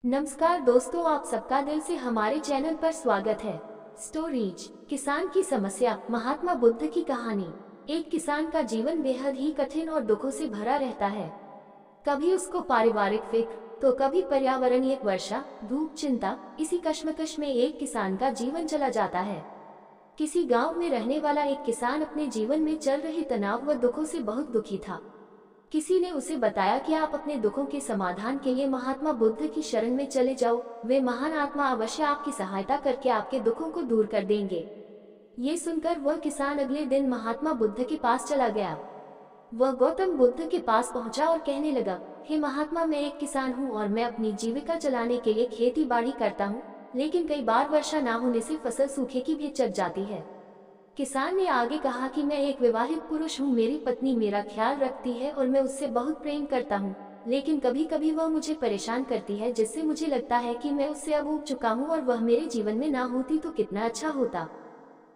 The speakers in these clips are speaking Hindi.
नमस्कार दोस्तों, आप सबका दिल से हमारे चैनल पर स्वागत है। स्टोरीज किसान की समस्या। महात्मा बुद्ध की कहानी। एक किसान का जीवन बेहद ही कठिन और दुखों से भरा रहता है। कभी उसको पारिवारिक फिक्र तो कभी पर्यावरणीय वर्षा, धूप, चिंता। इसी कश्मकश में एक किसान का जीवन चला जाता है। किसी गांव में रहने वाला एक किसान अपने जीवन में चल रहे तनाव व दुखों से बहुत दुखी था। किसी ने उसे बताया कि आप अपने दुखों के समाधान के लिए महात्मा बुद्ध की शरण में चले जाओ। वे महान आत्मा अवश्य आपकी सहायता करके आपके दुखों को दूर कर देंगे। ये सुनकर वह किसान अगले दिन महात्मा बुद्ध के पास चला गया। वह गौतम बुद्ध के पास पहुंचा और कहने लगा, हे महात्मा, मैं एक किसान हूँ और मैं अपनी जीविका चलाने के लिए खेती बाड़ी करता हूँ, लेकिन कई बार वर्षा न होने से फसल सूखे की भी चट जाती है। किसान ने आगे कहा कि मैं एक विवाहित पुरुष हूँ, मेरी पत्नी मेरा ख्याल रखती है और मैं उससे बहुत प्रेम करता हूँ, लेकिन कभी कभी वह मुझे परेशान करती है, जिससे मुझे लगता है कि मैं उससे अब ऊब चुका हूँ और वह मेरे जीवन में ना होती तो कितना अच्छा होता।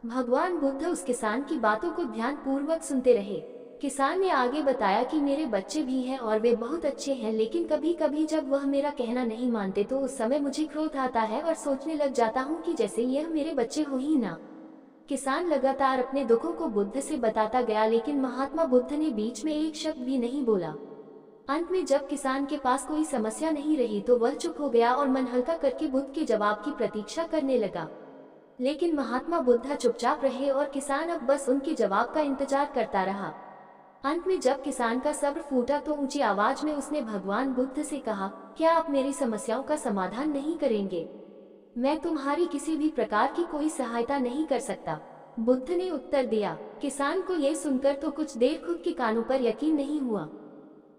भगवान बुद्ध उस किसान की बातों को ध्यान पूर्वक सुनते रहे। किसान ने आगे बताया कि मेरे बच्चे भी हैं और वे बहुत अच्छे हैं, लेकिन कभी कभी जब वह मेरा कहना नहीं मानते तो उस समय मुझे क्रोध आता है और सोचने लग जाता हूँ कि जैसे यह मेरे बच्चे हो ही ना। किसान लगातार अपने दुखों को बुद्ध से बताता गया, लेकिन महात्मा बुद्ध ने बीच में एक शब्द भी नहीं बोला। अंत में जब किसान के पास कोई समस्या नहीं रही तो वह चुप हो गया और मन हल्का करके बुद्ध के जवाब की प्रतीक्षा करने लगा। लेकिन महात्मा बुद्ध चुपचाप रहे और किसान अब बस उनके जवाब का इंतजार करता रहा। अंत में जब किसान का सब्र फूटा तो ऊंची आवाज में उसने भगवान बुद्ध से कहा, क्या आप मेरी समस्याओं का समाधान नहीं करेंगे? मैं तुम्हारी किसी भी प्रकार की कोई सहायता नहीं कर सकता। बुद्ध ने उत्तर दिया। किसान को यह सुनकर तो कुछ देर खुद के कानों पर यकीन नहीं हुआ।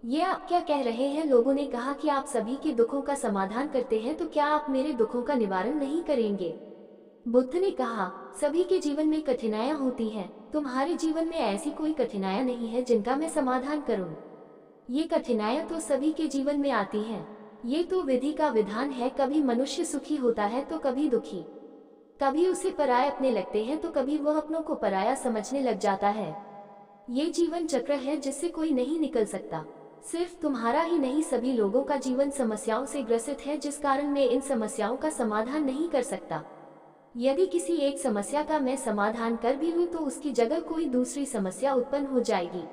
ये आप क्या कह रहे हैं? लोगों ने कहा कि आप सभी के दुखों का समाधान करते हैं, तो क्या आप मेरे दुखों का निवारण नहीं करेंगे? बुद्ध ने कहा, सभी के जीवन में कठिनाइयां होती हैं। तुम्हारे जीवन में ऐसी कोई कठिनाइयां नहीं है जिनका मैं समाधान करूं। ये कठिनाइयां तो सभी के जीवन में आती हैं। ये तो विधि का विधान है। कभी मनुष्य सुखी होता है तो कभी दुखी, कभी उसे पराया अपने लगते हैं तो कभी वह अपनों को पराया समझने लग जाता है। ये जीवन चक्र है जिससे कोई नहीं निकल सकता। सिर्फ तुम्हारा ही नहीं, सभी लोगों का जीवन समस्याओं से ग्रसित है, जिस कारण मैं इन समस्याओं का समाधान नहीं कर सकता। यदि किसी एक समस्या का मैं समाधान कर भी लूं तो उसकी जगह कोई दूसरी समस्या उत्पन्न हो जाएगी।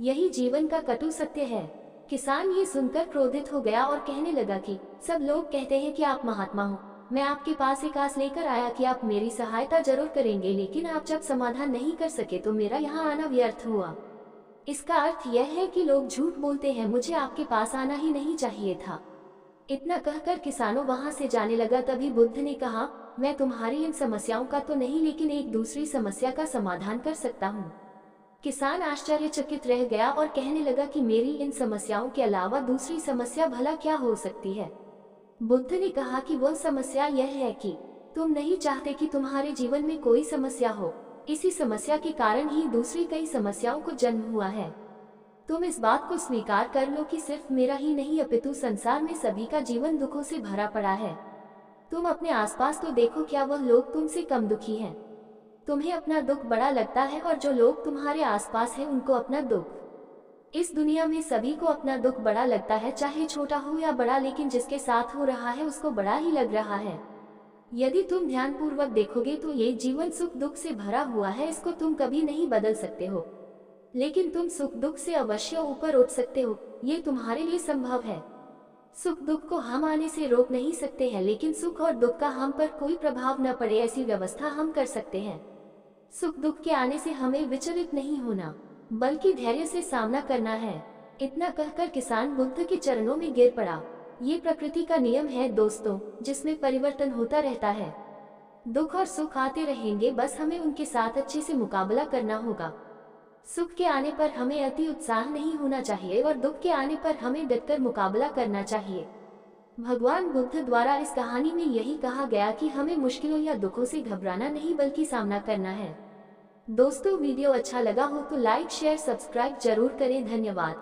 यही जीवन का कटु सत्य है। किसान ये सुनकर क्रोधित हो गया और कहने लगा कि सब लोग कहते हैं कि आप महात्मा हो। मैं आपके पास एक आस लेकर आया कि आप मेरी सहायता जरूर करेंगे, लेकिन आप जब समाधान नहीं कर सके तो मेरा यहाँ आना व्यर्थ हुआ। इसका अर्थ यह है कि लोग झूठ बोलते हैं। मुझे आपके पास आना ही नहीं चाहिए था। इतना कहकर किसानों वहां से जाने लगा। तभी बुद्ध ने कहा, मैं तुम्हारी इन समस्याओं का तो नहीं, लेकिन एक दूसरी समस्या का समाधान कर सकता हूँ। किसान आश्चर्यचकित रह गया और कहने लगा कि मेरी इन समस्याओं के अलावा दूसरी समस्या भला क्या हो सकती है? बुद्ध ने कहा कि वह समस्या यह है कि तुम नहीं चाहते कि तुम्हारे जीवन में कोई समस्या हो। इसी समस्या के कारण ही दूसरी कई समस्याओं को जन्म हुआ है। तुम इस बात को स्वीकार कर लो कि सिर्फ मेरा ही नहीं अपितु संसार में सभी का जीवन दुखों से भरा पड़ा है। तुम अपने आसपास तो देखो, क्या वह लोग तुमसे कम दुखी हैं? तुम्हें अपना दुख बड़ा लगता है और जो लोग तुम्हारे आसपास हैं उनको अपना दुख। इस दुनिया में सभी को अपना दुख बड़ा लगता है, चाहे छोटा हो या बड़ा, लेकिन जिसके साथ हो रहा है उसको बड़ा ही लग रहा है। यदि तुम ध्यानपूर्वक देखोगे तो ये जीवन सुख दुख से भरा हुआ है। इसको तुम कभी नहीं बदल सकते हो, लेकिन तुम सुख दुख से अवश्य ऊपर उठ सकते हो। ये तुम्हारे लिए संभव है। सुख दुख को हम आने से रोक नहीं सकते हैं, लेकिन सुख और दुख का हम पर कोई प्रभाव न पड़े ऐसी व्यवस्था हम कर सकते हैं। सुख दुख के आने से हमें विचलित नहीं होना, बल्कि धैर्य से सामना करना है। इतना कहकर किसान बुद्ध के चरणों में गिर पड़ा। ये प्रकृति का नियम है दोस्तों, जिसमें परिवर्तन होता रहता है। दुख और सुख आते रहेंगे, बस हमें उनके साथ अच्छे से मुकाबला करना होगा। सुख के आने पर हमें अति उत्साह नहीं होना चाहिए और दुख के आने पर हमें डटकर मुकाबला करना चाहिए। भगवान बुद्ध द्वारा इस कहानी में यही कहा गया कि हमें मुश्किलों या दुखों से घबराना नहीं, बल्कि सामना करना है। दोस्तों, वीडियो अच्छा लगा हो तो लाइक, शेयर, सब्सक्राइब जरूर करें। धन्यवाद।